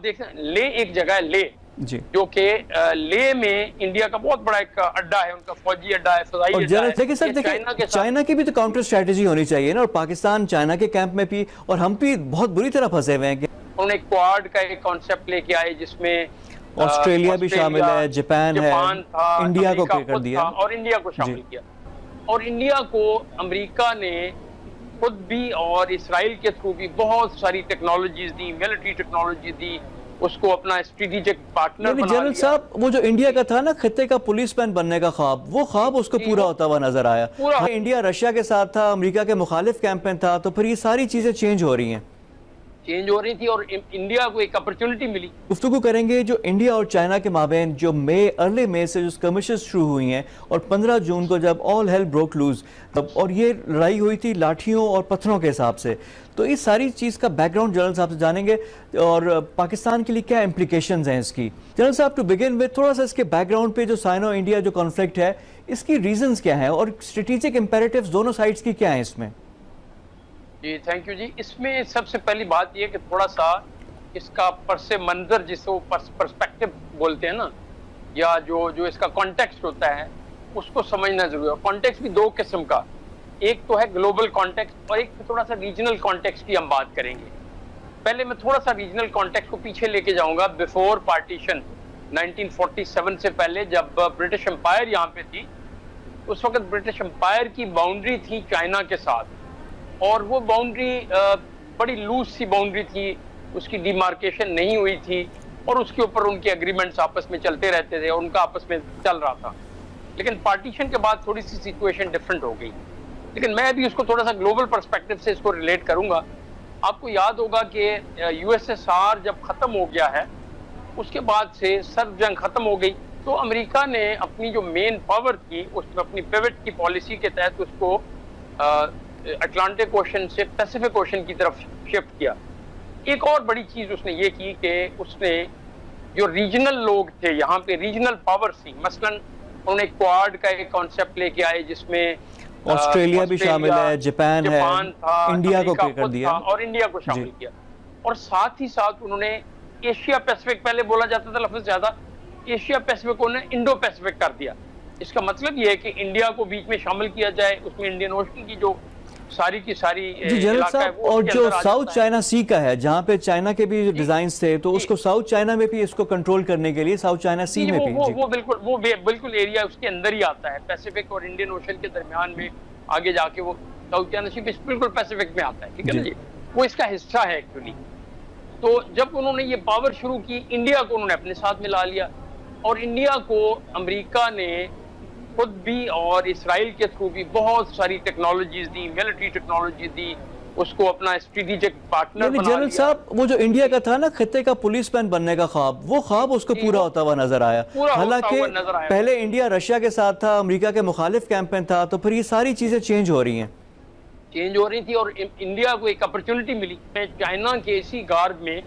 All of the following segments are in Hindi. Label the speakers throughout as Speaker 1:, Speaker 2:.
Speaker 1: आप देखें ले एक जगह है ले
Speaker 2: जी,
Speaker 1: जो कि ले में इंडिया का बहुत बड़ा एक अड्डा है, उन्होंने फौजी अड्डा है, फजाई
Speaker 2: और
Speaker 1: अड्डा
Speaker 2: जनरल
Speaker 1: है।
Speaker 2: देखिए सर, देखिए चाइना की भी तो काउंटर स्ट्रेटजी होनी चाहिए ना, और पाकिस्तान चाइना के कैंप में भी, और हम भी बहुत बुरी तरह फंसे हुए हैं।
Speaker 1: उन्होंने क्वाड का एक कॉन्सेप्ट लेके आए जिसमें
Speaker 2: ऑस्ट्रेलिया भी शामिल है, जापान है,
Speaker 1: था,
Speaker 2: इंडिया को
Speaker 1: अमेरिका
Speaker 2: कर दिया
Speaker 1: और इंडिया को शामिल
Speaker 2: जी।
Speaker 1: किया। और इंडिया को अमेरिका ने खुद भी और इसराइल के थ्रू भी बहुत सारी टेक्नोलॉजीज दी, मिलिट्री टेक्नोलॉजी दी, उसको अपना स्ट्रेटेजिक पार्टनर बना
Speaker 2: जनरल
Speaker 1: लिया।
Speaker 2: साहब, वो जो इंडिया का था ना खित्ते का पुलिसमैन बनने का ख्वाब, वो ख्वाब उसको पूरा होता हुआ नजर आया। हाँ, इंडिया रशिया के साथ था, अमेरिका के मुखालिफ कैंप में था, तो फिर ये सारी चीजें चेंज हो रही हैं,
Speaker 1: चेंज हो रही थी और इंडिया को एक अपॉर्चुनिटी मिली।
Speaker 2: गुफ्तगू करेंगे जो इंडिया और चाइना के माबेन जो अर्ली मई से जो स्कर्मिशेस शुरू हुई हैं, और 15 जून को जब ऑल हेल ब्रोक लूज, और ये लड़ाई हुई थी लाठियों और पत्थरों के हिसाब से, तो इस सारी चीज़ का बैकग्राउंड जनरल साहब से जानेंगे, और पाकिस्तान के लिए क्या इम्प्लीकेशंस हैं इसकी। जनरल साहब, टू बिगिन विद थोड़ा सा इसके बैकग्राउंड पे जो साइनो इंडिया जो कॉन्फ्लिक्ट है, इसकी रीजंस क्या हैं, और स्ट्रेटेजिक इम्पेरेटिव्स दोनों साइड्स की क्या हैं इसमें?
Speaker 1: जी थैंक यू जी। इसमें सबसे पहली बात यह कि थोड़ा सा इसका परसे मंजर, जिसको पर्सपेक्टिव बोलते हैं ना, या जो इसका कॉन्टेक्स्ट होता है, उसको समझना जरूरी है। कॉन्टेक्स्ट भी दो किस्म का, एक तो है ग्लोबल कॉन्टेक्स्ट और एक थोड़ा सा रीजनल कॉन्टेक्स्ट की हम बात करेंगे। पहले मैं थोड़ा सा रीजनल कॉन्टेक्स्ट को पीछे लेके जाऊंगा, बिफोर पार्टीशन 1947 से पहले, जब ब्रिटिश एम्पायर यहाँ पे थी, उस वक्त ब्रिटिश एम्पायर की बाउंड्री थी चाइना के साथ, और वो बाउंड्री बड़ी लूज सी बाउंड्री थी, उसकी डिमार्केशन नहीं हुई थी, और उसके ऊपर उनके एग्रीमेंट्स आपस में चलते रहते थे और उनका आपस में चल रहा था। लेकिन पार्टीशन के बाद थोड़ी सी सिचुएशन डिफरेंट हो गई। लेकिन मैं अभी उसको थोड़ा सा ग्लोबल पर्सपेक्टिव से इसको रिलेट करूंगा। आपको याद होगा कि यूएसएसआर जब खत्म हो गया है, उसके बाद से सर्द जंग खत्म हो गई, तो अमेरिका ने अपनी जो मेन पावर थी उसमें अपनी पिवट की पॉलिसी के तहत उसको अटलांटिक ओशन से पैसिफिक ओशन की तरफ शिफ्ट किया। एक और बड़ी चीज उसने ये की कि उसने जो रीजनल लोग थे यहाँ पे, रीजनल पावर्स थी, मसलन उन्होंने क्वाड का एक कॉन्सेप्ट लेके आए जिसमें
Speaker 2: ऑस्ट्रेलिया भी शामिल है, जापान है,
Speaker 1: था,
Speaker 2: इंडिया को कर दिया
Speaker 1: और इंडिया को शामिल किया। और साथ ही साथ उन्होंने एशिया पैसिफिक, पहले बोला जाता था लफ्ज ज्यादा, एशिया पैसिफिक को उन्होंने इंडो पैसिफिक कर दिया। इसका मतलब ये है कि इंडिया को बीच में शामिल किया जाए, उसमें इंडियन ओशन की जो सारी की सारी
Speaker 2: जनरल साहब, और जो साउथ चाइना सी का है, जहाँ पे चाइना के भी डिजाइन्स थे, तो उसको साउथ चाइना में भी इसको कंट्रोल करने के लिए साउथ चाइना सी में भी
Speaker 1: वो बिल्कुल एरिया उसके अंदर ही आता है, पैसिफिक और इंडियन ओशन के दरमियान में आगे जाके वो साउथ चाइना सी बिल्कुल पैसिफिक में आता है, ठीक है ना जी, वो इसका हिस्सा है एक्चुअली। तो जब उन्होंने ये पावर शुरू की, इंडिया को उन्होंने अपने साथ मिला लिया, और इंडिया को अमेरिका ने खुद भी और इसराइल के थ्रू भी बहुत सारी टेक्नोलॉजीज दी, मिलिट्री टेक्नोलॉजी दी, उसको अपना स्ट्रेटेजिक पार्टनर बना लिया।
Speaker 2: जनरल साहब, वो जो इंडिया का था ना खित्ते का पुलिसमैन बनने का ख्वाब, वो ख्वाब उसको पूरा होता हुआ नजर आया। हालांकि पहले इंडिया रशिया के साथ था, अमेरिका के मुखालिफ कैंप में था, तो फिर ये सारी चीजें चेंज हो रही हैं,
Speaker 1: चेंज हो रही थी, और इंडिया को एक अपॉर्चुनिटी मिली। चाइना के इसी गार्ड में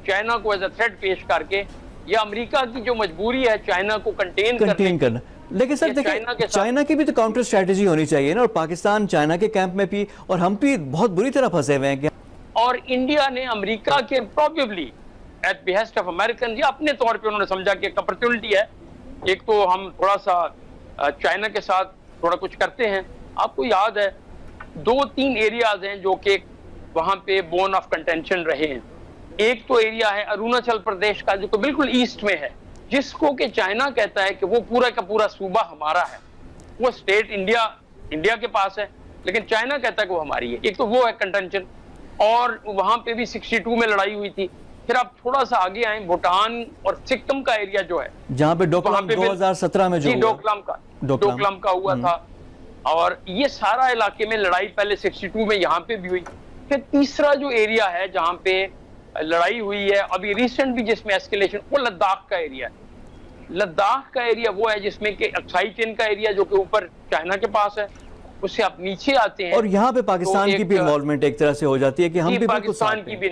Speaker 1: चाइना को एज अ थ्रेट पेश करके, या अमेरिका की जो मजबूरी है चाइना को कंटेन करना।
Speaker 2: लेकिन सर देखिए, चाइना की भी तो काउंटर स्ट्रेटजी होनी चाहिए ना, और पाकिस्तान चाइना के कैंप में भी, और हम भी बहुत बुरी तरह फंसे हुए हैं।
Speaker 1: और इंडिया ने अमेरिका के probably eight behest of American, या अपने तौर पे उन्होंने समझा कि एक अपॉर्चुनिटी है, एक तो हम थोड़ा सा चाइना के साथ थोड़ा कुछ करते हैं। आपको याद है 2-3 एरियाज हैं जो कि वहां पे बोन ऑफ कंटेंशन रहे हैं। एक तो एरिया है अरुणाचल प्रदेश का, जो बिल्कुल ईस्ट में है, जिसको कि चाइना कहता है कि वो पूरा का पूरा सूबा हमारा है, वो स्टेट इंडिया के पास है, लेकिन चाइना कहता है कि वो हमारी है। एक तो वो है कंटेंशन, और वहां पे भी 62 में लड़ाई हुई थी। फिर आप थोड़ा सा आगे आए, भूटान और सिक्किम का एरिया जो है,
Speaker 2: जहाँ पे डोकलाम 2017 में जो
Speaker 1: डोकलाम का हुआ था, और ये सारा इलाके में लड़ाई पहले 62 में यहाँ पे भी हुई। फिर तीसरा जो एरिया है जहाँ पे लड़ाई हुई है अभी रिसेंट भी, जिसमें एस्केलेशन, वो लद्दाख का एरिया है। लद्दाख का एरिया वो है जिसमें कि अक्साई चेन का एरिया, जो कि ऊपर चाइना के पास है, उससे आप नीचे आते हैं,
Speaker 2: और यहाँ पे पाकिस्तान की भी इन्वॉल्वमेंट एक तरह से हो जाती है कि हम भी
Speaker 1: पाकिस्तान की भी,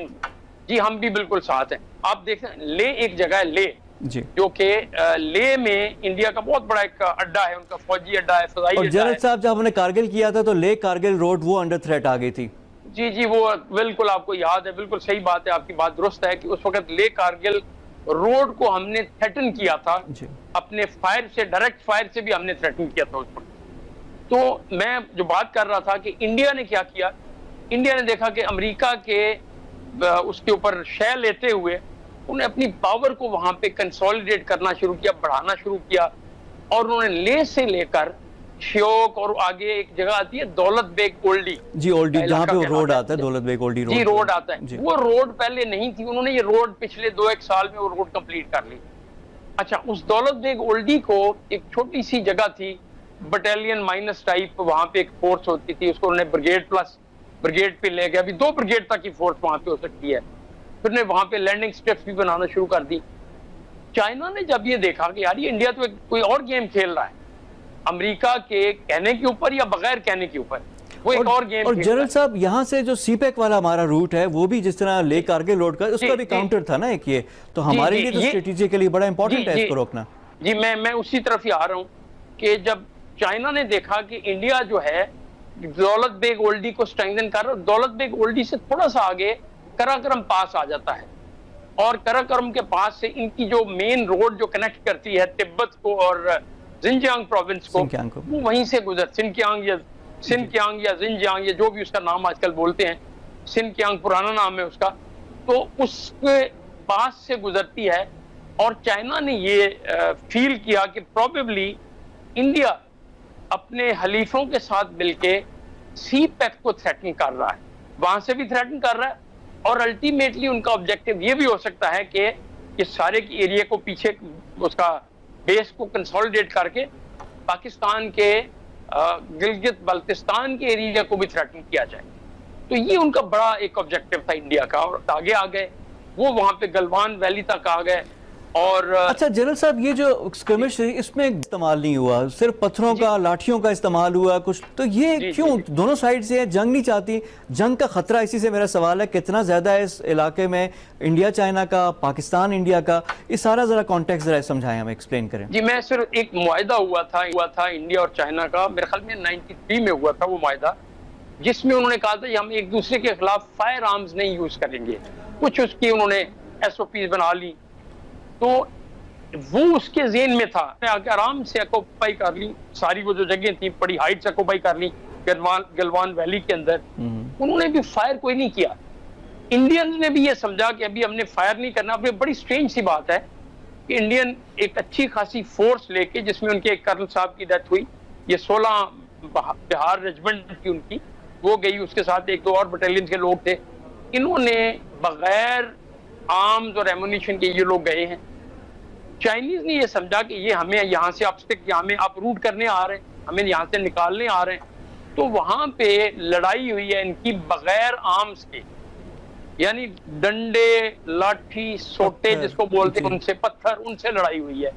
Speaker 1: जी हम भी बिल्कुल साथ हैं। आप देखें, ले एक जगह है ले
Speaker 2: जी,
Speaker 1: जो कि ले में इंडिया का बहुत बड़ा एक अड्डा है, उनका फौजी अड्डा है, फजाई अड्डा है।
Speaker 2: जनरल साहब, जब हमने कारगिल किया था तो ले कारगिल रोड वो अंडर थ्रेट आ गई थी,
Speaker 1: जी जी, वो बिल्कुल आपको याद है, बिल्कुल सही बात है, आपकी बात दुरुस्त है कि उस वक्त ले कारगिल रोड को हमने थ्रेटन किया था, अपने फायर से, डायरेक्ट फायर से भी हमने थ्रेटन किया था उस वक्त। तो मैं जो बात कर रहा था कि इंडिया ने क्या किया, इंडिया ने देखा कि अमेरिका के उसके ऊपर शय लेते हुए उन्हें अपनी पावर को वहां पे कंसोलिडेट करना शुरू किया, बढ़ाना शुरू किया, और उन्होंने ले से लेकर श्योक और आगे एक जगह आती है दौलत बेग ओल्डी,
Speaker 2: जी ओल्डी, जहाँ पे वो रोड आता है, दौलत बेग ओल्डी रोड,
Speaker 1: जी रोड आता है, वो रोड पहले नहीं थी, उन्होंने ये रोड पिछले 2-1 साल में वो रोड कंप्लीट कर ली। अच्छा, उस दौलत बेग ओल्डी को एक छोटी सी जगह थी, बटालियन माइनस टाइप, वहां पे एक फोर्स होती थी, उसको उन्होंने ब्रिगेड प्लस ब्रिगेड पे ले गया, अभी 2 ब्रिगेड तक की फोर्स वहां पे हो सकती है। फिर ने वहां पे लैंडिंग स्ट्रिप्स भी बनाना शुरू कर दी। चाइना ने जब ये देखा कि यार ये इंडिया तो कोई और गेम खेल रहा है, अमेरिका के कहने के ऊपर या बगैर कहने के ऊपर, वो एक और गेम।
Speaker 2: और जनरल साहब, यहाँ से जो सीपैक वाला हमारा रूट है, वो भी जिस तरह ले कारगिल रोड का, उसका भी काउंटर था ना एक ये, तो हमारे लिए तो स्ट्रेटेजिकली बड़ा इंपॉर्टेंट है इसको रोकना। जी,
Speaker 1: मैं उसी तरफ ही आ रहा हूँ कि जब चाइना ने देखा कि इंडिया जो है दौलत बेग ओल्डी को स्ट्रेंथन कर रहा है, दौलत बेग ओल्डी से थोड़ा सा आगे कराकरम पास आ जाता है, और कराकरम के पास से इनकी जो मेन रोड जो कनेक्ट करती है तिब्बत को और जिनजियांग प्रोविंस को, वो वहीं से गुजर, सिनकियांग या जिनजियांग, या जो भी उसका नाम आजकल बोलते हैं, सिनकियांग पुराना नाम है उसका, तो उसके पास से गुजरती है। और चाइना ने ये फील किया कि प्रोबेबली इंडिया अपने हलीफों के साथ मिलके सी पैक को थ्रेटन कर रहा है, वहां से भी थ्रेटन कर रहा है, और अल्टीमेटली उनका ऑब्जेक्टिव ये भी हो सकता है कि सारे की एरिया को पीछे उसका बेस को कंसोलिडेट करके पाकिस्तान के गिलगित बल्तिस्तान के एरिया को भी थ्रेटन किया जाए। तो ये उनका बड़ा एक ऑब्जेक्टिव था इंडिया का, और आगे आ गए वो, वहां पे गलवान वैली तक आ गए। और
Speaker 2: अच्छा जनरल साहब, ये जो स्क्रिमिश इसमें इस्तेमाल नहीं हुआ, सिर्फ पत्थरों का, लाठियों का इस्तेमाल हुआ कुछ, तो ये क्यों? दोनों साइड से जंग नहीं चाहती, जंग का खतरा, इसी से मेरा सवाल है कितना ज्यादा है इस इलाके में, इंडिया चाइना का, पाकिस्तान इंडिया का, ये सारा जरा कॉन्टेक्स्ट जरा समझाएं, हमें एक्सप्लेन करें।
Speaker 1: जी, मैं सिर्फ एक मुआहदा हुआ था इंडिया और चाइना का, मेरे ख्याल में 93 में हुआ था वो मुआहदा, जिसमें उन्होंने कहा था हम एक दूसरे के खिलाफ फायर आर्म्स नहीं यूज करेंगे, कुछ उसकी उन्होंने SOPs बना ली, तो वो उसके जेन में था। आके आराम से ऑक्यूपाई कर ली सारी वो जो जगह थी, बड़ी हाइट से ऑक्यूपाई कर ली गलवान वैली के अंदर, उन्होंने भी फायर कोई नहीं किया। इंडियंस ने भी ये समझा कि अभी हमने फायर नहीं करना। अब बड़ी स्ट्रेंज सी बात है कि इंडियन एक अच्छी खासी फोर्स लेके, जिसमें उनके एक कर्नल साहब की डेथ हुई, ये 16 बिहार रेजिमेंट की उनकी, वो गई, उसके साथ 1-2 और बटालियन के लोग थे, इन्होंने बगैर आर्म्स और एमुनिशन के ये लोग गए हैं। चाइनीज ने ये समझा कि ये हमें यहाँ से हमें अपरूट करने आ रहे हैं, हमें यहाँ से निकालने आ रहे हैं, तो वहां पे लड़ाई हुई है इनकी बगैर आर्म्स के, यानी डंडे, लाठी, सोटे जिसको बोलते हैं, उनसे, पत्थर, उनसे लड़ाई हुई है।